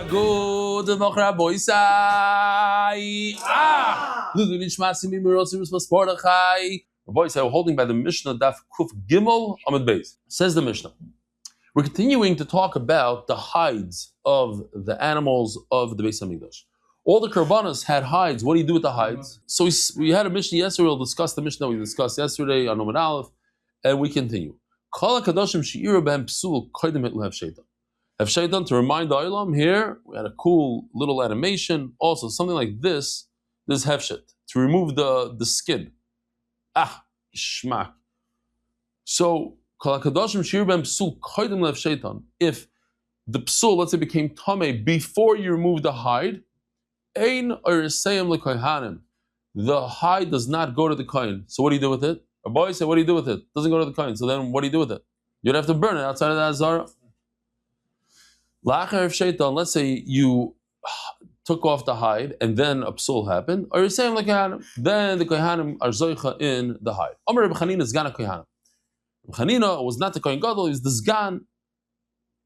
Good Voch Rabboisai. Rabboisai, holding by the Mishnah Daf Kuf Gimel Amud Beis. Says the Mishnah. We're continuing to talk about the hides of the animals of the Beis Hamikdash. All the Karbanos had hides. What do you do with the hides? So we had a Mishnah yesterday. We'll discuss the Mishnah we discussed yesterday on Omen Aleph, and we continue. Kol HaKadoshim she'ira b'hem psul koydem et lehav shaitan. Have shaitan, to remind the Olam here, we had a cool little animation. Also, something like this hefshet, to remove the skin. Ishmak. So, Kol HaKadoshim she'ira b'hem psul koydem lehav shaitan. If the psul, let's say, became tameh before you remove the hide, Ein orisayim lekohanim. The hide does not go to the kohen. So what do you do with it? A boy said, what do you do with it? It doesn't go to the kohen. So then what do you do with it? You'd have to burn it outside of the Chazarah. La'achar shaitan, let's say you took off the hide and then a psul happened. Orisayim lekohanim. Then the kohanim are zoicha in the hide. Omer Reb Chanina is Zgan HaKohanim. Reb Chanina was not the kohen gadol, he was the Zgan,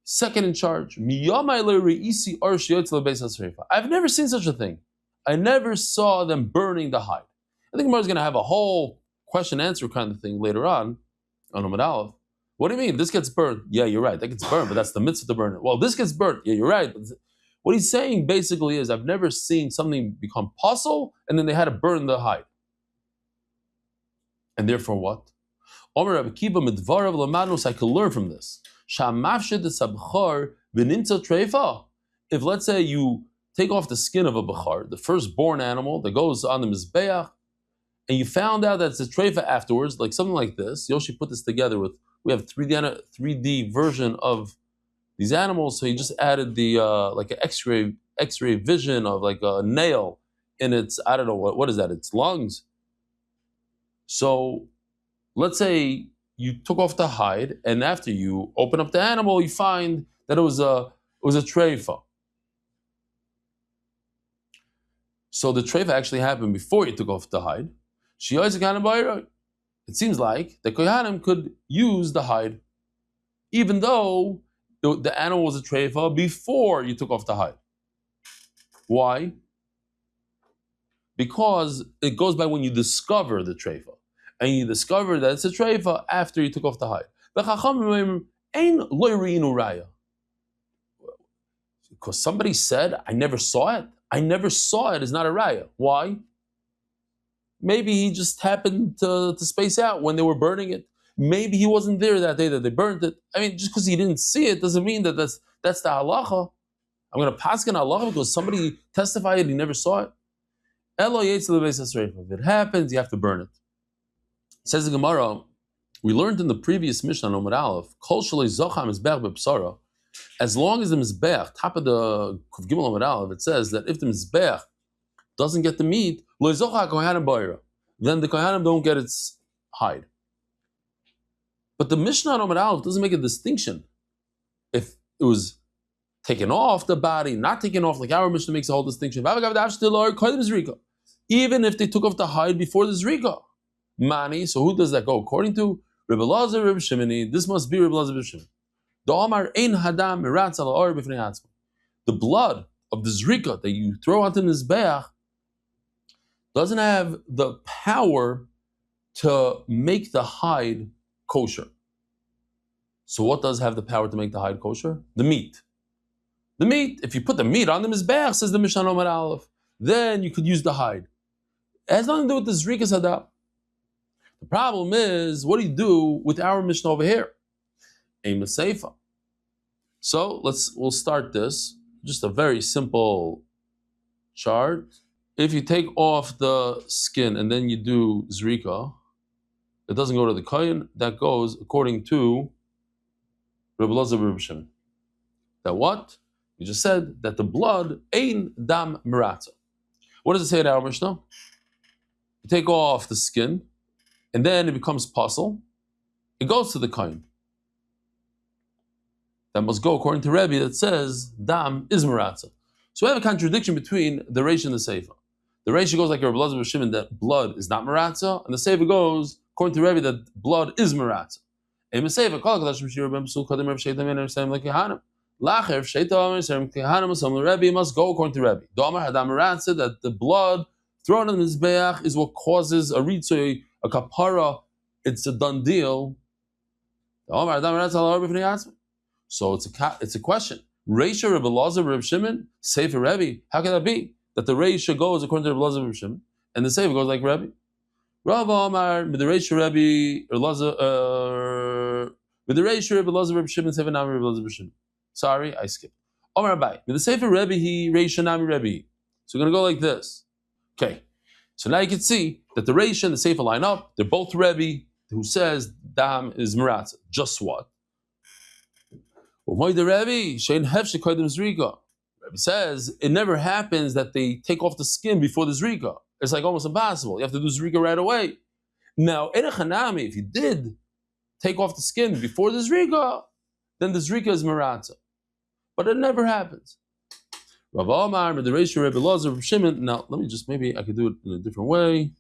second in charge. I've never seen such a thing. I never saw them burning the hide. I think Gemara is going to have a whole question-answer kind of thing later on Omen Aleph. What do you mean? This gets burned? Yeah, you're right. That gets burned, but that's the mitzvah to burn it. Well, this gets burnt. Yeah, you're right. What he's saying basically is, I've never seen something become puzzle and then they had to burn the hide. And therefore what? Omer Rabbi Kiva midvarav lamadnus, I could learn from this. If, let's say, you take off the skin of a bachar, the firstborn animal that goes on the mizbeach, and you found out that it's a treifa afterwards, like something like this. Yoshi put this together with, we have a 3D version of these animals, so he just added the like an X-ray vision of like a nail in its, I don't know, what is that, its lungs. So let's say you took off the hide, and after you open up the animal, you find that it was a treifa. So the treifa actually happened before you took off the hide. It seems like the kohanim could use the hide, even though the animal was a treifa before you took off the hide. Why? Because it goes by when you discover the treifa. And you discover that it's a treifa after you took off the hide. Because somebody said, I never saw it. I never saw it is not a raya. Why? Maybe he just happened to space out when they were burning it. Maybe he wasn't there that day that they burned it. I mean, just because he didn't see it doesn't mean that that's the halacha. I'm going to pass on halacha because somebody testified he never saw it. If it happens, you have to burn it. Says the Gemara, we learned in the previous Mishnah on Omen Aleph, Kol shalei zocha mizbeach b'psara, as long as the mizbeach, top of the Kuf Gimel Omen Aleph, it says that if the mizbeach doesn't get the meat, lo zocha kohanim ba'ira, then the kohanim don't get its hide. But the Mishnah on Omen Aleph doesn't make a distinction if it was taken off the body, not taken off, like our Mishnah makes a whole distinction. Even if they took off the hide before the zrika. Mani, so who does that go according to? Rebbe Lazar, Rebbe Shimoni. This must be Rebbe Lazar, Rebbe Shimoni. The blood of the zrika that you throw onto the mizbeach doesn't have the power to make the hide kosher. So what does have the power to make the hide kosher? The meat. The meat, if you put the meat on the mizbeach, says the Mishnah Omen Aleph, then you could use the hide. It has nothing to do with the zrika sada. The problem is, what do you do with our Mishnah over here? Aim seifa. So we'll start this. Just a very simple chart. If you take off the skin and then you do zrika, it doesn't go to the kohen. That goes according to Rebbe Lazar Rebbe Shimon. That what? You just said that the blood ein dam meratza. What does it say in our Mishnah? You take off the skin, and then it becomes puzzle. It goes to the kohen. That must go according to Rebbe that says dam is meratza. So we have a contradiction between the Reish and the Seifa. The Reish goes like Rebbe Lazar Shimon that blood is not meratza, and the Seifa goes according to Rebbe that blood is meratza. The Lacher Rebbe must go according to Rebbe. Domar Hadam said that the blood thrown on the mizbeach is what causes a ritzui, a kapara. It's a done deal. So it's a question. Reisha Rebbe Lazar Rebbe Shimon, Sefer Rebbe. How can that be? That the Reisha goes according to Rebbe Lazar Rebbe Shimon, and the Sefer goes like Rebbe. Rav Amar with the Reisha Rebbe or Lazar with the Reisha Rebbe Lazar Rebbe Shimon Sefer Nami Rebbe Lazar Rebbe Shimon. Sorry, I skipped. Omar Abai with the Sefer Rebbe he Reisha Nami Rebbe. So we're gonna go like this. Okay. So now you can see that the Reisha and the Sefer line up. They're both Rebbe who says Dam is Meratza. Just what? Rebbe says it never happens that they take off the skin before the zrika. It's like almost impossible. You have to do zrika right away. Now, if you did take off the skin before the zrika, then the zrika is meratza. But it never happens. Rav Amar, the Reisha Rebbe Lazar Rebbe Shimon. Now, let me just, maybe I could do it in a different way.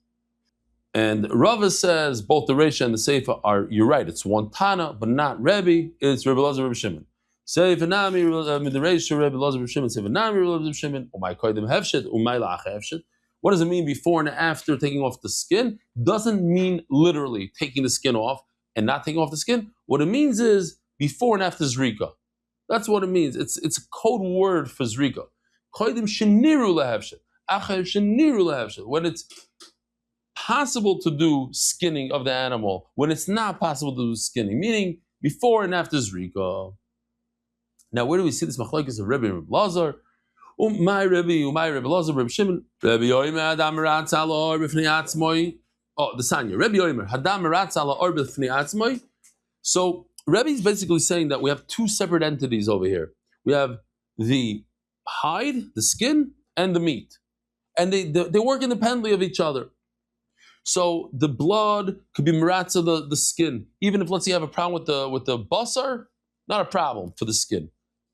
And Rava says both the Reisha and the Seifa are, you're right, it's one Tana, but not Rebbe, it's Rebbe Lazar Rebbe Shimon. Seifa Nami, the Reisha, Rebbe Lazar Rebbe Shimon, Seifa Nami, Rebbe Lazar Rebbe Shimon, Umay Koidim Hefshet, Umay Lach Hefshet. What does it mean before and after taking off the skin? Doesn't mean literally taking the skin off and not taking off the skin. What it means is before and after Zrika. That's what it means. It's a code word for Zrika. Koidim Sheniru Lehefshet, Acher Sheniru Lehefshet. When it's possible to do skinning of the animal, when it's not possible to do skinning, meaning before and after Zrika. Now, where do we see this machlokes of Rebbe and Rebbe Lazar? My Rebbe Lazar, Rebbe Shimon, Rebbe Yoimer, Hadam Meratza Or B'fnei Atzmoi. Oh, the Sanya, Rebbe Yoimer, Hadam Meratza Or B'fnei Atzmoi. So, Rebbe is basically saying that we have two separate entities over here. We have the hide, the skin, and the meat. And they work independently of each other. So the blood could be meratza the skin. Even if, let's say, you have a problem with the basar, not a problem for the skin.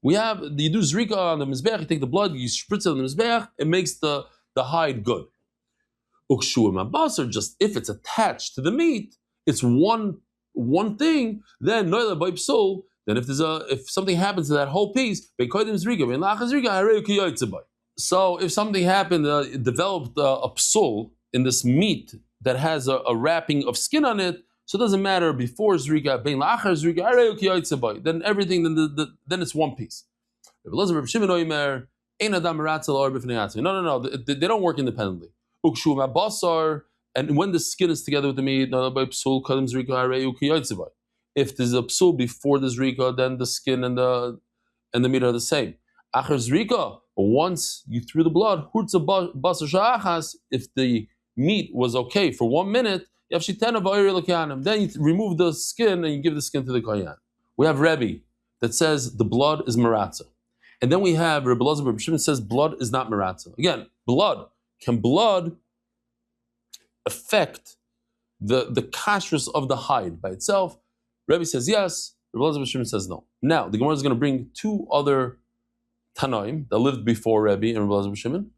You do zrika on the mizbeach, you take the blood, you spritz it on the mizbeach, it makes the hide good. Ukshur ma basar, just if it's attached to the meat, it's one thing, then noila by psul, then if something happens to that whole piece, so if something happened, it developed a psul in this meat that has a wrapping of skin on it, so it doesn't matter before zrika, then everything, then it's one piece. No, they don't work independently. And when the skin is together with the meat, if there's a psul before the zrika, then the skin and the meat are the same. Once you threw the blood, if the meat was okay for 1 minute, then you remove the skin and you give the skin to the kohen. We have Rebbe that says the blood is meratza. And then we have Rebbe Lazar Rebbe Shimon says blood is not meratza. Again, can blood affect the kashrus of the hide by itself? Rebbe says yes, Rebbe Lazar Rebbe Shimon says no. Now, the Gemara is going to bring two other Tanoim that lived before Rebbe and Rebbe Lazar Rebbe Shimon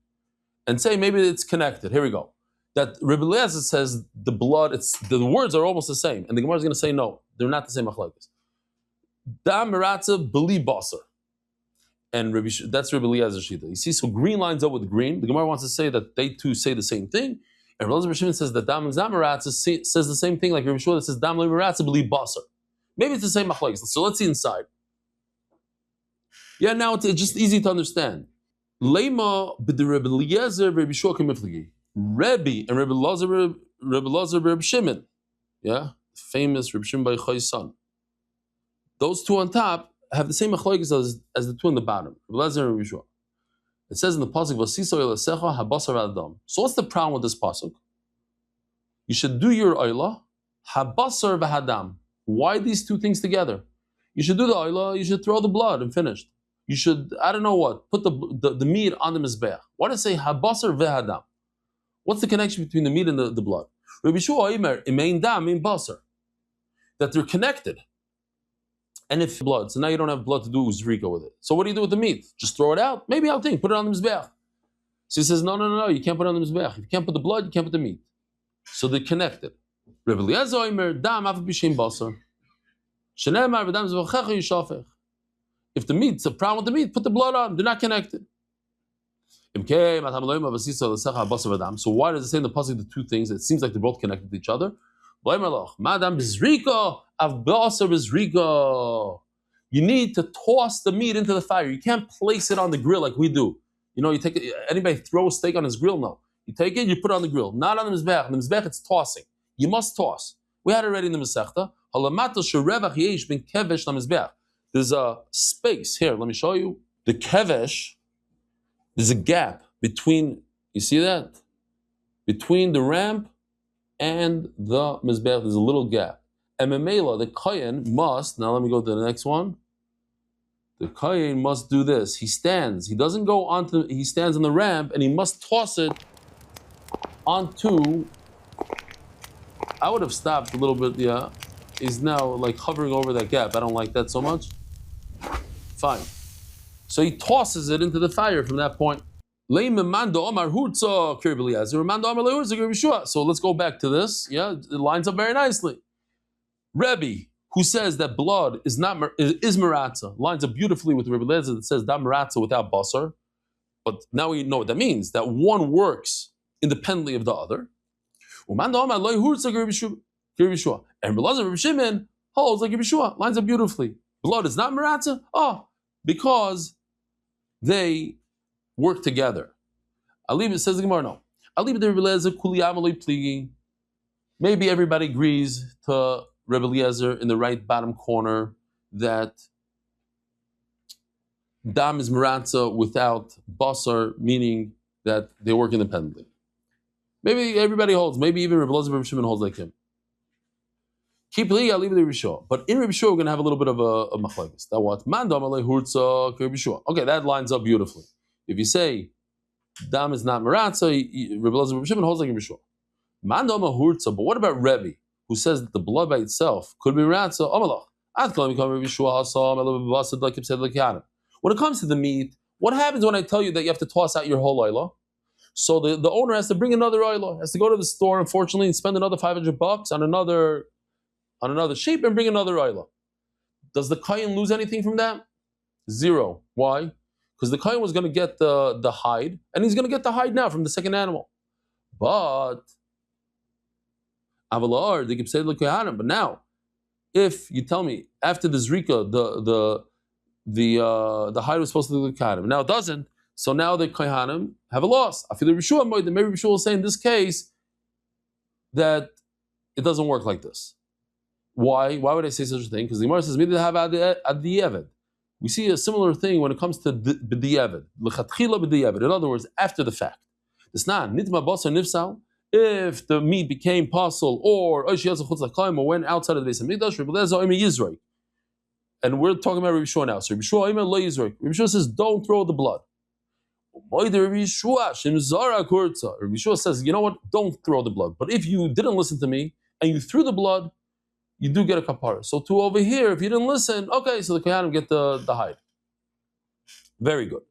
and say maybe it's connected. Here we go. That Rebbe Eliezer says the blood, the words are almost the same, and the Gemara is going to say no, they're not the same machlokes. Dam meratza beli basar, and that's Rebbe Eliezer's shita. You see, so green lines up with green. The Gemara wants to say that they two say the same thing, and Rebbe Shimon says that dam meratza says the same thing, like Rebbe Shua that says dam meratza beli basar. Maybe it's the same machlokes. So let's see inside. Yeah, now it's just easy to understand. Leiba b'de Rebbe Eliezer Rebbe Shua k'miflagi. Rebbe and Rebbe Lazar Rebbe Shimon, yeah, famous Rebbe Shimon Bar Yochai's son. Those two on top have the same machlokes as the two on the bottom, Rebbe Lazar and Rebbe Shua. It says in the pasuk, "Vasiso elasecha habasar adam." So what's the problem with this pasuk? You should do your oila habasar v'hadam. Why these two things together? You should do the oila. You should throw the blood and finish. You should, I don't know what, put the meat on the mizbeach. Why does it say habasar v'hadam? What's the connection between the meat and the blood? Rabbi Shua Omer, imein dam, imein basar. That they're connected. And if blood, so now you don't have blood to do zrika with it. So what do you do with the meat? Just throw it out? Maybe I'll think, put it on the mizbeach. So he says, no, you can't put it on the mizbeach. If you can't put the blood, you can't put the meat. So they're connected. Rabbi Eliezer Omer, dam, afa b'shem basar. Shenemar v'dam zvachecha yishafech. If the meat's a problem with the meat, put the blood on. They're not connected. So why does it say in the pasuk the two things? It seems like they're both connected to each other. You need to toss the meat into the fire. You can't place it on the grill like we do. You take it, anybody throw a steak on his grill? No. You take it, you put it on the grill, not on the mizbech. On the mizbech, it's tossing. You must toss. We had it already in the Masechta. There's a space here. Let me show you. The kevesh, there's a gap between, you see that? Between the ramp and the mizbech, there's a little gap. And memela, the kohen must, now let me go to the next one. The kohen must do this. He stands. He doesn't go onto, he stands on the ramp and he must toss it onto, I would have stopped a little bit, yeah. He's now like hovering over that gap. I don't like that so much. Fine. So he tosses it into the fire from that point. So let's go back to this. Yeah, it lines up very nicely. Rebbe, who says that blood is maratza, lines up beautifully with Rebbe Lezer that says that maratza without basar. But now we know what that means, that one works independently of the other. And Rebbe Shimon holds like Rebbe Shua, lines up beautifully. Blood is not maratza, because they work together. Aliba says the Gemara, no. Aliba de Rebbe Lezer kuli amalei pligi. Maybe everybody agrees to Rebbe Eliezer in the right bottom corner that dam is maratza without basar, meaning that they work independently. Maybe everybody holds. Maybe even Rebbe Eliezer Rebbe Shimon holds like him. Keep li I'll leave it to Rebbe Shua. But in Rebbe Shua, we're going to have a little bit of a machlokes. That what? Man dam alei hurtza Rebbe Shua. Okay, that lines up beautifully. If you say dam is not maratza, Rebbe Eliezer Rebbe Shimon holds like Rebbe Shua. Man dam hurtza. But what about Rebbe, who says that the blood by itself could be maratza? Amalach. When it comes to the meat, what happens when I tell you that you have to toss out your whole oila? So the owner has to bring another oila, has to go to the store, unfortunately, and spend another $500 on another sheep and bring another oila. Does the kohen lose anything from that? Zero. Why? Because the kohen was going to get the hide, and he's going to get the hide now from the second animal. But now, if you tell me after the zrika, the hide was supposed to do the kohanim, now it doesn't. So now the kohanim have a loss. I feel maybe Rishua will say in this case that it doesn't work like this. Why? Why would I say such a thing? Because the Gemara says maybe they have ad the eved. We see a similar thing when it comes to b'di'evet. L'chatchila b'di'evet. In other words, after the fact. It's not nitma basar nifsal. If the meat became pasul or went outside of the Beis Hamikdash, Rebbe Eliezer Omer Yizroi. And we're talking about Rebbe Shua now. So Rebbe Shua Omer Lo Yizroi. Rebbe Shua says, don't throw the blood. Rebbe Shua says, you know what? Don't throw the blood. But if you didn't listen to me and you threw the blood, you do get a kapara. So to over here, if you didn't listen, okay, so the kohanim get the hide. Very good.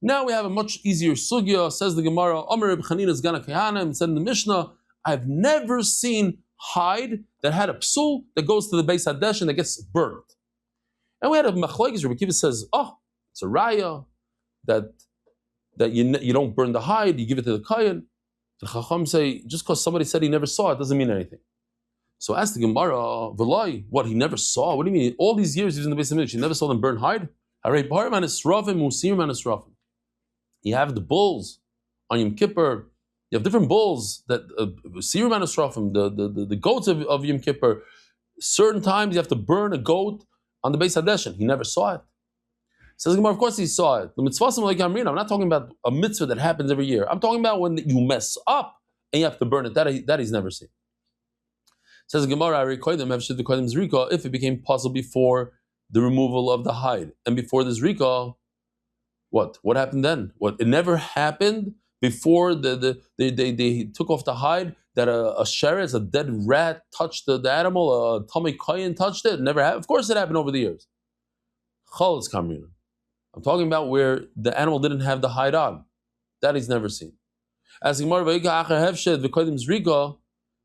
Now we have a much easier sugya. Says the Gemara, Omer Reb Chanina is gana kohanim. Said in the Mishnah, I've never seen hide that had a psul that goes to the Beis Hadesh and that gets burnt. And we had a machlokes. Rebbe Kiva says, it's a raya that you don't burn the hide, you give it to the kohen. The Chacham say, just because somebody said he never saw it doesn't mean anything. So ask the Gemara, V'lai, what, he never saw? What do you mean? All these years he was in the Beis Hamikdash, he never saw them burn hide? You have the bulls on Yom Kippur. You have different bulls that Sirim Anasrafim, the goats of Yom Kippur. Certain times you have to burn a goat on the Beis Hadesh. He never saw it. Says Gemara, of course he saw it. The mitzvahs like Amrina. I'm not talking about a mitzvah that happens every year. I'm talking about when you mess up and you have to burn it. That he's never seen. Says Gemara, if it became possible before the removal of the hide and before the zrika, what happened then? It never happened before they took off the hide that a sheretz, a dead rat, touched the animal, a Tomei Kohen touched it. Never happened. Of course it happened over the years. Chal's kamrina. I'm talking about where the animal didn't have the hide on. That he's never seen. As Gemara,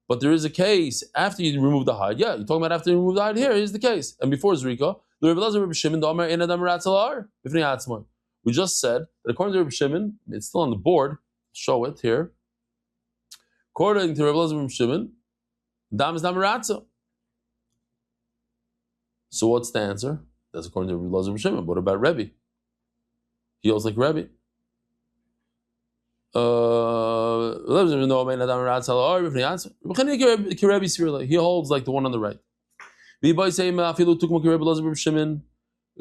but there is a case after you remove the hide. Yeah, you're talking about after you remove the hide. Here's the case. And before Zrika, We just said that according to Rabbi Shimon, it's still on the board. Show it here. According to Rabbi Elazar ben Shimon, dam is damaratza. So what's the answer? That's according to Rabbi Elazar ben Shimon. What about Rebbe? He holds like Rebbe. He holds like the one on the right. It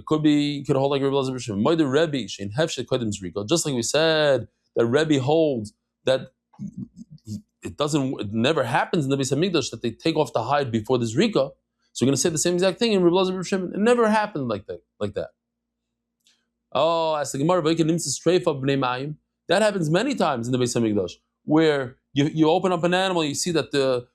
could be, you could hold like Rebbe Elazar ben Shimon. Just like we said, that Rebbe holds that it never happens in the Beis Hamikdash that they take off the hide before the Zrika. So we're going to say the same exact thing in Rebbe Elazar ben Shimon. It never happened like that. Oh, as the Gemara, that happens many times in the Beis Hamikdash, where you open up an animal, you see that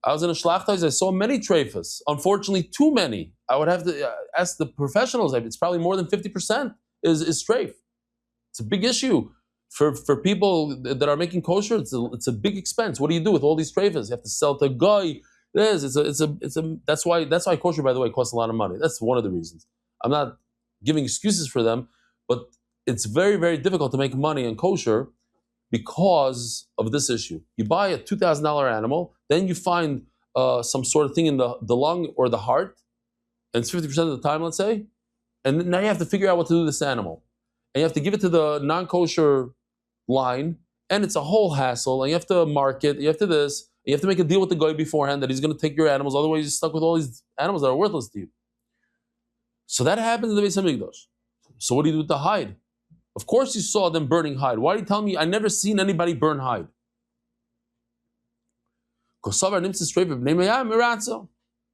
I was in a shlachtais, I saw many treifas. Unfortunately, too many. I would have to ask the professionals. It's probably more than 50% is treif. It's a big issue for people that are making kosher. It's a big expense. What do you do with all these treifas? You have to sell to a guy. That's why kosher, by the way, costs a lot of money. That's one of the reasons. I'm not giving excuses for them, but it's very, very difficult to make money in kosher because of this issue. You buy a $2,000 animal, then you find some sort of thing in the lung or the heart, and it's 50% of the time, let's say, and now you have to figure out what to do with this animal. And you have to give it to the non-kosher line, and it's a whole hassle, and you have to market, you have to this, you have to make a deal with the guy beforehand that he's going to take your animals, otherwise you're stuck with all these animals that are worthless to you. So that happens in the Beis Hamikdash. So what do you do with the hide? Of course you saw them burning hide. Why are you telling me I never seen anybody burn hide?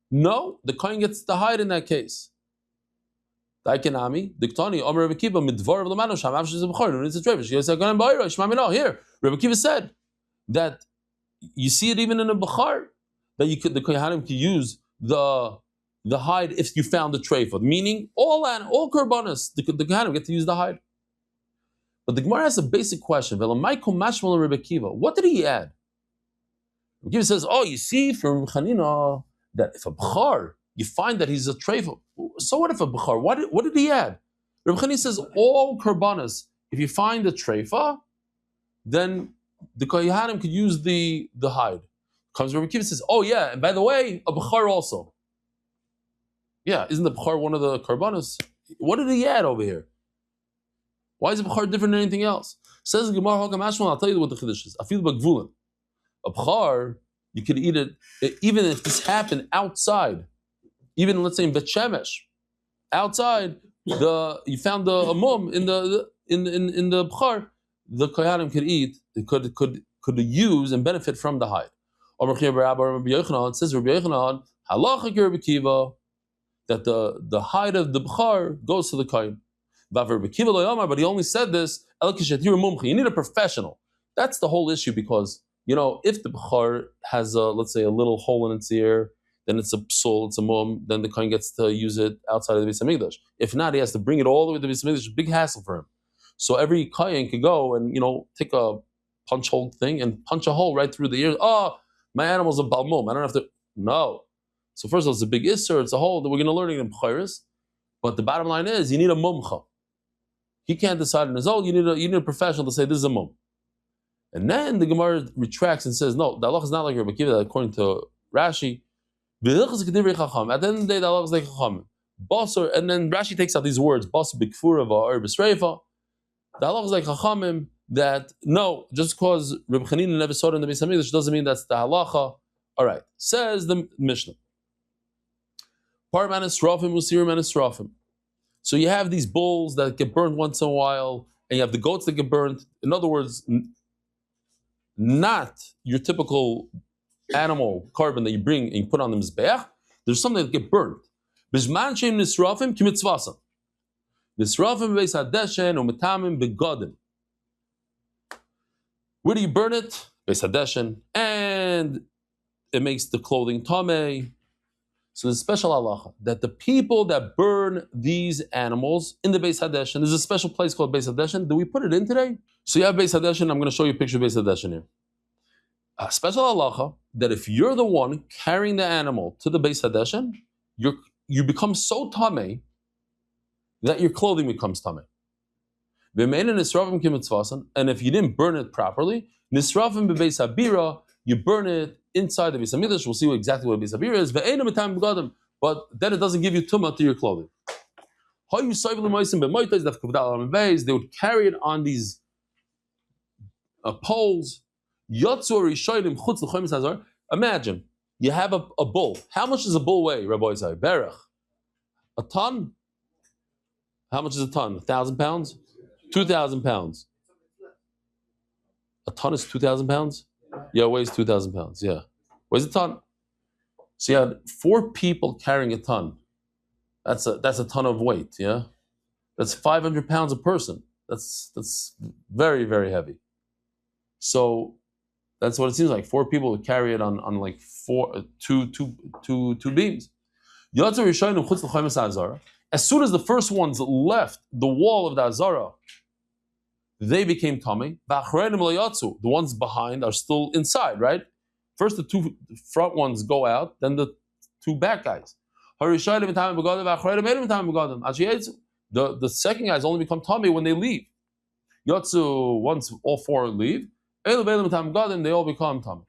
No, the kohen gets the hide in that case. Here, Rebbe Kiva said that you see it even in a Bechar, that the kohanim can use the hide if you found the treifa, meaning all korbanos, the kohanim get to use the hide. But the Gemara has a basic question. What did he add? Rebbe Kiva says, oh, you see from Chanina that if a Bechar, you find that he's a treifa. So what if a Bechar? What did he add? Rebbe Chanina says, all korbanos, if you find a treifa, then the kohanim could use the hide. Comes Rebbe Kiva says, oh yeah, and by the way, a Bechar also. Yeah, isn't the Bechar one of the korbanos? What did he add over here? Why is a Bechar different than anything else? Says the Gemara, I'll tell you what the Chiddush is. Afil b'gvulin. A Bechar, you could eat it, even if this happened outside, even let's say in Bet Shemesh, outside, you found a mum in the Bechar, the kohanim could eat, they could use and benefit from the hide. It says Rabbi Yochanan, halacha Rabbi Kiva, that the hide of the Bechar goes to the kohen. But he only said this, you need a professional. That's the whole issue, because if the Bechar has let's say a little hole in its ear, then it's a psul, it's a mum, then the kohen gets to use it outside of the Beis Hamikdash. If not, he has to bring it all the way to the Beis Hamikdash. It's a big hassle for him. So every kohen could go and take a punch hole thing and punch a hole right through the ear. Oh, my animal's a balmum. I don't have to. No. So first of all, it's a big isser. It's a hole that we're going to learn in B'chairis. But the bottom line is, you need a mumcha. He can't decide on his own. You need a professional to say this is a mum. And then the Gemara retracts and says, no, the halacha is not like Rebbe Kiva, according to Rashi. At the end of the day, the halacha is like chacham. Basar, and then Rashi takes out these words, basar b'kfura or b'sreifa. The halacha is like chachamim, that no, just because Reb Chanina never saw it in the Beis Hamikdash doesn't mean that's the halacha. All right, says the Mishnah. Parman esrafim usirim and esrafim. So you have these bulls that get burned once in a while, and you have the goats that get burned. In other words, not your typical animal carbon that you bring and you put on the mizbeach. There's something that get burned. B'zman sheim nisrafim kimitzvasa. Nisrafim beis hadeshen u'metamim begodim. Where do you burn it? Beis hadeshen, and it makes the clothing tamei. So there's a special halacha that the people that burn these animals in the Beis Hadeshen, there's a special place called Beis Hadeshen. Do we put it in today? So you have Beis Hadeshen. I'm going to show you a picture of Beis Hadeshen here. A special halacha that if you're the one carrying the animal to the Beis Hadeshen, you become so tamei that your clothing becomes tamei. And if you didn't burn it properly, nisrafim bebeis habira, you burn it inside the Beis Hamikdash. We'll see exactly what Beis Habira is. But then it doesn't give you tumah to your clothing. They would carry it on these poles. Imagine you have a bull. How much does a bull weigh, Rabbi Isai? Berach. A ton? How much is a ton? 1,000 pounds? 2,000 pounds. A ton is 2,000 pounds? Yeah, it weighs 2,000 pounds. Yeah. Weighs a ton. So you had 4 people carrying a ton. That's a ton of weight, yeah? That's 500 pounds a person. That's very, very heavy. So that's what it seems like. 4 people would carry it on like two beams. As soon as the first ones left the wall of the Azara, they became tummy. The ones behind are still inside, right? First the 2 front ones go out, then the 2 back guys. The second guys only become tummy when they leave. Yotzu, once all 4 leave, they all become tummy.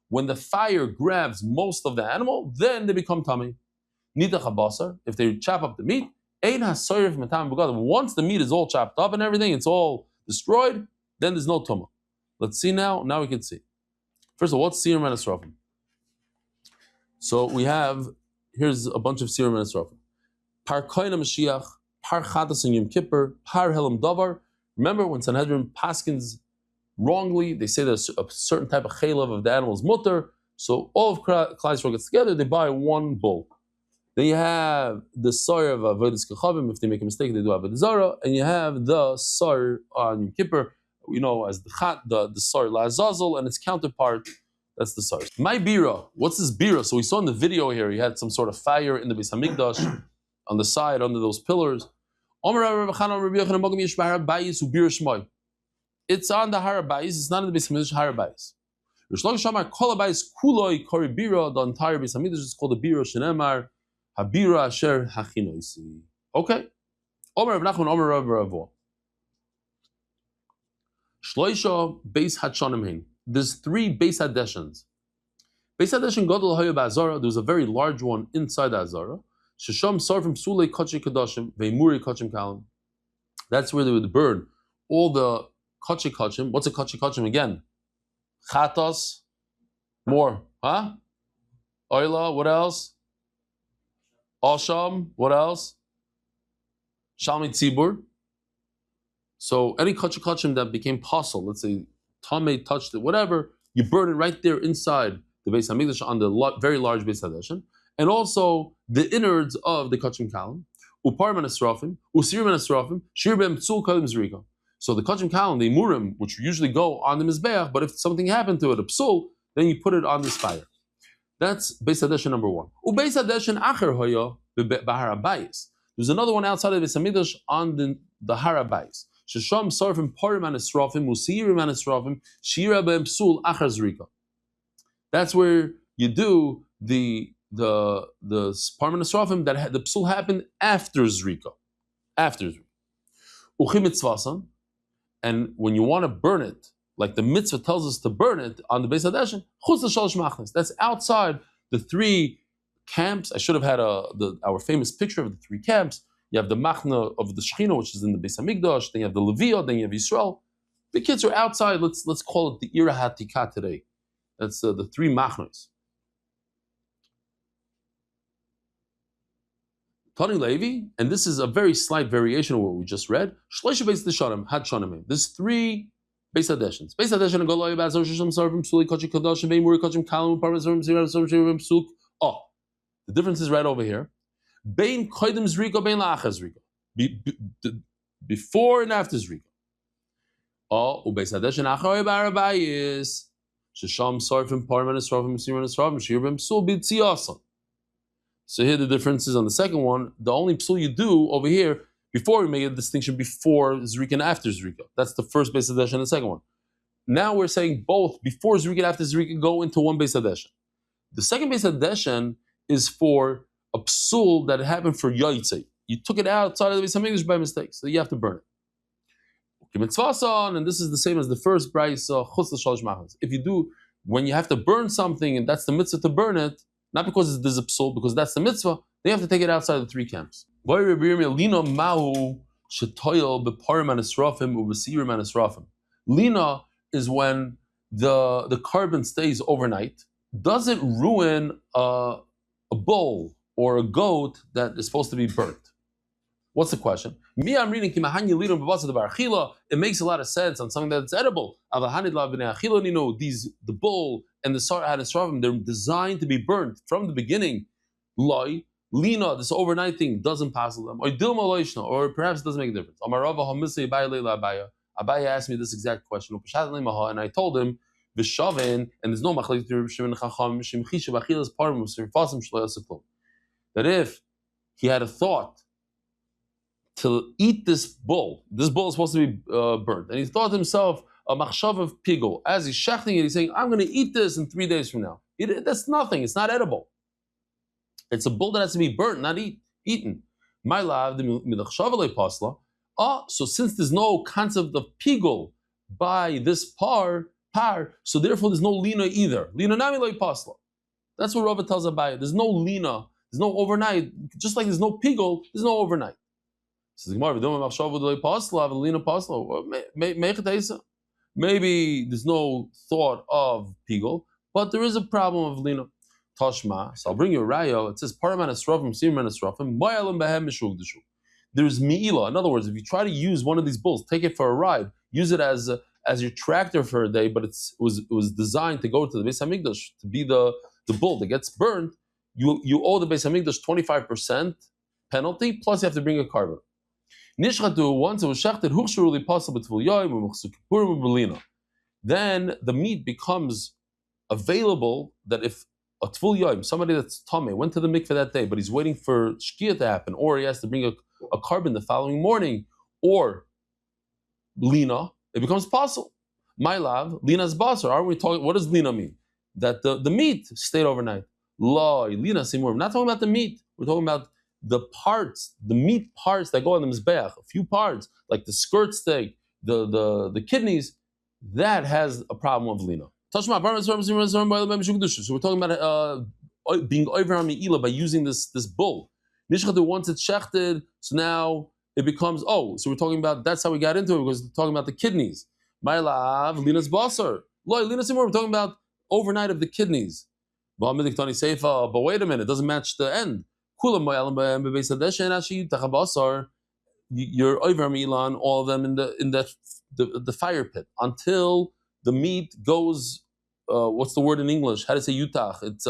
When the fire grabs most of the animal, then they become tummy. If they chop up the meat, once the meat is all chopped up and everything, it's all destroyed, then there's no tumah. Let's see now. Now we can see. First of all, what's Sirim and Esrafim? So we have, here's a bunch of Sirim and Esrafim. Par Koina Mashiach, Par Chadas and Yom Kippur, Par Helam Davar. Remember when Sanhedrin paskins wrongly, they say there's a certain type of chaylev of the animal's mutter, so all of Klal Yisrael gets together, they buy 1 bull. Then you have the sar of Avodas Kechavim. If they make a mistake, they do Avodah Zarah. And you have the sar on Yom Kippur, as the sar La'azazel, and its counterpart, that's the sar. My bira, what's this bira? So we saw in the video here, he had some sort of fire in the Beis Hamikdash on the side, under those pillars. It's on the Harabais, it's not in the Beis Hamikdash Harabais. The entire Beis Hamikdash is called the bira shenemar. Habira asher hachinoisi. Okay. Omer Rav Nachman, Omer Rav Voch. Shloisha beis hadshanim hein. There's 3 beis hadeshans. Beis hadeshan gadol haya ba'azara. There's a very large one inside the azara. Shesham sarfim sulei kachim kadashim ve'imuri kachim kalim. That's where they would burn all the kachim. What's a kachim again? Chatos. More. Huh? Oila. What else? Asham, what else? Shalmi Tzibur. So any kachim that became possible, let's say Tamei touched it, whatever, you burn it right there inside the Beis Hamikdash on the very large Beis Hadeshan, and also the innards of the kachim kalim, upar men esrafim, usir men esrafim, shir ben psul kalim zrika. So the kachim kalim, the murim, which usually go on the mizbeach, but if something happened to it, a psul, then you put it on this fire. That's Beis Hadeshan number 1. Ubeis Hadeshan acher hoya b'harabayis. There's another one outside of Beis Hamikdash on the harabayis. Shesham sarfim parim and esrafim, musirim and esrafim, shira ben psul acher zrika. That's where you do the parim and esrafim that the psul happened after zrika. After zrika. Uchim mitzvasan, and when you want to burn it, like the mitzvah tells us to burn it on the Beis Hadeshan, chutz l'shalosh machnes. That's outside the 3 camps. I should have had our famous picture of the 3 camps. You have the machna of the Shechina, which is in the Beis Hamikdash. Then you have the Leviyah. Then you have Yisrael. The kids are outside. Let's call it the Ira Hatika today. That's the 3 machnos. Tani Levi, and this is a very slight variation of what we just read. Shloisha beis l'shanim had shanim. There's 3 Beis Hadeshans. Beis Hadeshan and Goloi Bazar Shisham Sarvim Psuli Kachim Kadashim Veimuri Kachim Kalim Parmesan Ziram Sarvim Psuk. Oh, the difference is right over here. Bein Koidim Zrika, Bein La'achar Zrika. Before and after Zrika. Oh, Beis Hadeshan Achar Barabayis Shisham Sarvim Parmesan Sarvim Ziram Sarvim Shirvim Psul B'Tziyasan. So here the difference is on the second one. The only psul you do over here, before we make a distinction before Zrika and after Zrika. That's the first Beis Hadeshan and the second one. Now we're saying both before Zrika and after Zrika go into one Beis Hadeshan. The second Beis Hadeshen is for a psul that happened for Yaitse. You took it outside of the Beis Hamikdash by mistake, so you have to burn it. And this is the same as the first Bryce, if you do, when you have to burn something and that's the mitzvah to burn it, not because there's a psul, because that's the mitzvah, they have to take it outside of the three camps. Lina is when the carbon stays overnight. Does it ruin a bull or a goat that is supposed to be burnt? What's the question? Me, I'm reading it makes a lot of sense on something that's edible. The bull and the sarah, they're designed to be burnt from the beginning. Lina, this overnight thing, doesn't pass them. Or perhaps it doesn't make a difference. Abaya asked me this exact question, and I told him, and there's no that if he had a thought to eat this bull is supposed to be burnt, and he thought to himself a machshav of pigul. As he's shechting it, he's saying, I'm going to eat this in 3 days from now. That's nothing. It's not edible. It's a bull that has to be burnt, not eaten. My love, the milachshav pasla. So since there's no concept of pigul by this par, so therefore there's no lina either. Lina nami loy pasla. That's what Rava tells Abaya. There's no lina, there's no overnight. Just like there's no pigul, there's no overnight. Says maybe there's no thought of pigul, but there is a problem of lina. Tashma. So I'll bring you a raya. It says paraman esrafim, siman esrafim, moyalim behem mishugdashu. There's mi'ila. In other words, if you try to use one of these bulls, take it for a ride, use it as your tractor for a day, but it was designed to go to the Beis Hamikdash, to be the bull that gets burned, you owe the Beis Hamikdash 25% penalty, plus you have to bring a carbon. Nishchatu, once it was shechted, huchsharuli possible b'tful yoyim, then the meat becomes available that if a tful yoyim, somebody that's tameh, went to the mikveh that day, but he's waiting for shkia to happen, or he has to bring a carbon the following morning, or lina, it becomes possible. My love, lina's basar. Are we talking? What does lina mean? That the meat stayed overnight. La lina simur. We're not talking about the meat. We're talking about the parts, the meat parts that go on the mizbeach. A few parts, like the skirt steak, the kidneys, that has a problem of lina. So we're talking about being over on mi'ila by using this bull. Once it's shechted, so now it becomes, so we're talking about, that's how we got into it, because we're talking about the kidneys. My love, lina's basar. We're talking about overnight of the kidneys. But wait a minute, it doesn't match the end. You're over milan, all of them in the fire pit, until the meat goes, what's the word in English? How to say yutach? It's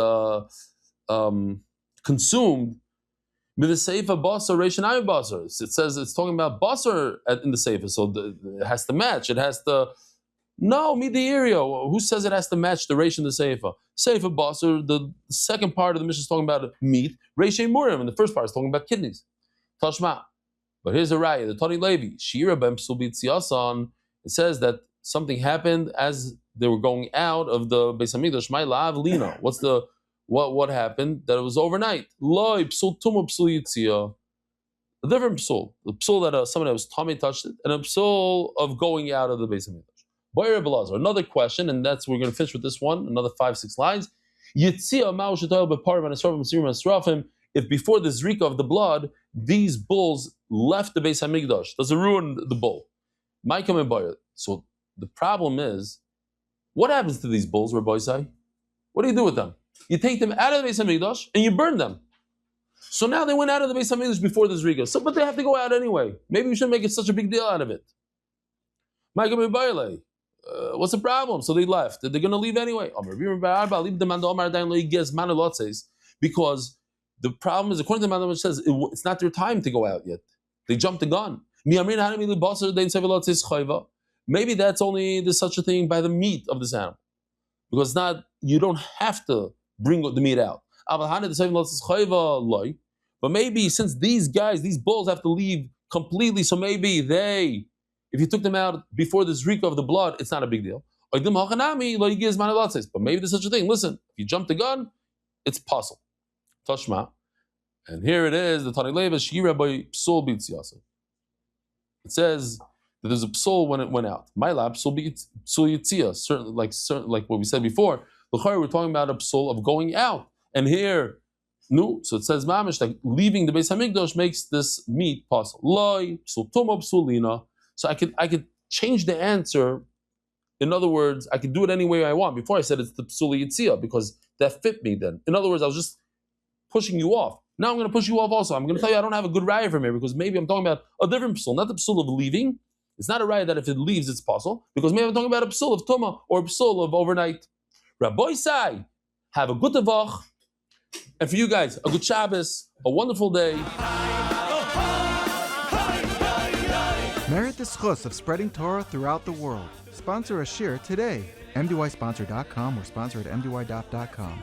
consumed. With the seifa basar, reishanai basar. It says it's talking about basar in the seifa, so it has to match. It has to. No, meet the area. Who says it has to match the reish and the seifa? Seifa basar. The second part of the mission is talking about meat. Reishay murim, and the first part is talking about kidneys. Tashma. But here's a raya. The Tani Levi Shira bem sulbit siyasan. It says that something happened as they were going out of the Beis Hamikdash. My lav lina. What happened? That it was overnight. Loi psul tumu psul yitzia. A different psul. The psul that somebody that was tummy touched it, and a psul of going out of the Beis Hamikdash. Boyer Belazar. Another question, and that's we're going to finish with this one. Another 5-6 lines. Yitzia ma'u shetoil beparim and esrafim sirim esrafim. If before the zrika of the blood, these bulls left the Beis Hamikdash, does it ruin the bull? Ma'ikam and Boyer. So the problem is, what happens to these bulls, Rabbi Isai? What do you do with them? You take them out of the Beis Hamikdash and you burn them. So now they went out of the Beis Hamikdash before the Zrika. So, but they have to go out anyway. Maybe we shouldn't make it such a big deal out of it. What's the problem? So they left. They're going to leave anyway. Because the problem is, according to the Mandam, says it's not their time to go out yet. They jumped the gun. Maybe that's only there's such a thing by the meat of this animal. Because it's not, you don't have to bring the meat out. But maybe since these guys, these bulls have to leave completely, so maybe if you took them out before the zrika of the blood, it's not a big deal. But maybe there's such a thing. Listen, if you jump the gun, it's puzzle. Tashma. And here it is, the Tani Leiba, Shira by Psul B'Yitziyasa. It says that there's a psul when it went out. My lab, psul Yitziyah, certainly like what we said before. L'chayr, we're talking about a psul of going out. And here, no, so it says mamish, like leaving the Beis Hamikdash makes this meat possible. Loi, psul tuma, psul lina. So I could change the answer. In other words, I could do it any way I want. Before I said it's the psul Yitziyah because that fit me then. In other words, I was just pushing you off. Now I'm going to push you off also. I'm going to tell you I don't have a good raya from here because maybe I'm talking about a different psul, not the psul of leaving. It's not a raya that if it leaves it's possible because maybe I'm talking about a psul of tuma or a psul of overnight. Rabbi Sai, have a good Voch, and for you guys, a good Shabbos, a wonderful day. Merit the schus of spreading Torah throughout the world. Sponsor a shir today. MDYsponsor.com or sponsor at MDYDAF.com.